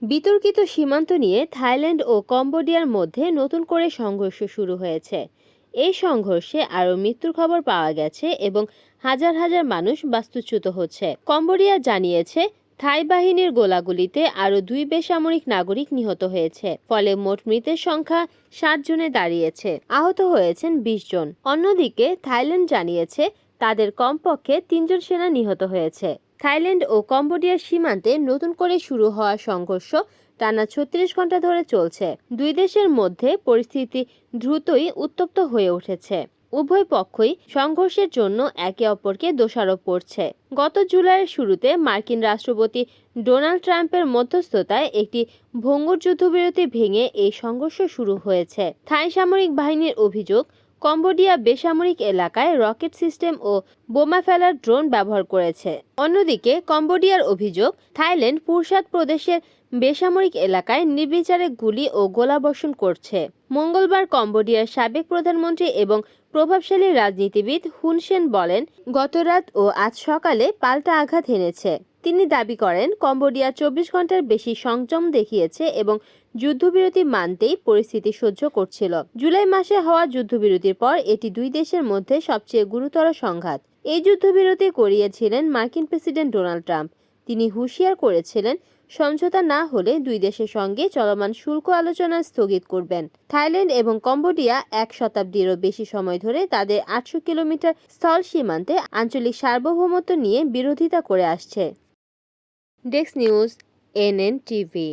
বিতর্কিত সীমান্ত নিয়ে থাইল্যান্ড ও কম্বোডিয়ার মধ্যে নতুন করে সংঘর্ষ শুরু হয়েছে। এই সংঘর্ষে আরও মৃত্যুর খবর পাওয়া গেছে এবং হাজার হাজার মানুষ বাস্তুচ্যুত হচ্ছে। কম্বোডিয়া জানিয়েছে থাই বাহিনীর গোলাগুলিতে আরও 2 বেসামরিক নাগরিক নিহত হয়েছে, ফলে মোট মৃতের সংখ্যা 7 জনে দাঁড়িয়েছে। আহত হয়েছেন 20 জন। অন্যদিকে থাইল্যান্ড জানিয়েছে তাদের কমপক্ষে 3 জন সেনা নিহত হয়েছে। থাইল্যান্ড ও কম্বোডিয়ার সীমান্তে নতুন করে শুরু হওয়া সংঘর্ষ টানা 36 ঘন্টা ধরে চলছে। দুই দেশের মধ্যে পরিস্থিতি দ্রুতই উত্তপ্ত হয়ে উঠেছে। উভয় পক্ষই সংঘর্ষের জন্য একে অপরকে দোষারোপ করছে। গত জুলাইয়ের শুরুতে মার্কিন রাষ্ট্রপতি ডোনাল্ড ট্রাম্পের মধ্যস্থতায় একটি ভঙ্গুর যুদ্ধবিরতি ভেঙে এই সংঘর্ষ শুরু হয়েছে। থাই সামরিক বাহিনীর অভিযোগ, কম্বোডিয়া বেসামরিক এলাকায় রকেট সিস্টেম ও বোমা ফেলার ড্রোন ব্যবহার করেছে। অন্যদিকে কম্বোডিয়ার অভিযোগ, থাইল্যান্ড পুরসাদ প্রদেশের বেসামরিক এলাকায় নির্বিচারে গুলি ও গোলাবর্ষণ করছে। মঙ্গলবার কম্বোডিয়ার সাবেক প্রধানমন্ত্রী এবং প্রভাবশালী রাজনীতিবিদ হুন সেন বলেন, গতরাত ও আজ সকালে পাল্টা আঘাত এনেছে। তিনি দাবি করেন কম্বোডিয়া 24 ঘন্টার বেশি সংযম দেখিয়েছে এবং যুদ্ধবিরতি মানতেই পরিস্থিতি সহ্য করছিল। জুলাই মাসে হওয়া যুদ্ধবিরতির পর এটি দুই দেশের মধ্যে সবচেয়ে গুরুতর সংঘাত। এই যুদ্ধবিরতি করিয়েছিলেন মার্কিন প্রেসিডেন্ট ডোনাল্ড ট্রাম্প। তিনি হুঁশিয়ার করেছিলেন সমঝোতা না হলে দুই দেশের সঙ্গে চলমান শুল্ক আলোচনা স্থগিত করবেন। থাইল্যান্ড এবং কম্বোডিয়া 1 শতাব্দীরও বেশি সময় ধরে তাদের 800 কিলোমিটার স্থল সীমান্তে আঞ্চলিক সার্বভৌমত্ব নিয়ে বিরোধিতা করে আসছে। Desk news, NN TV.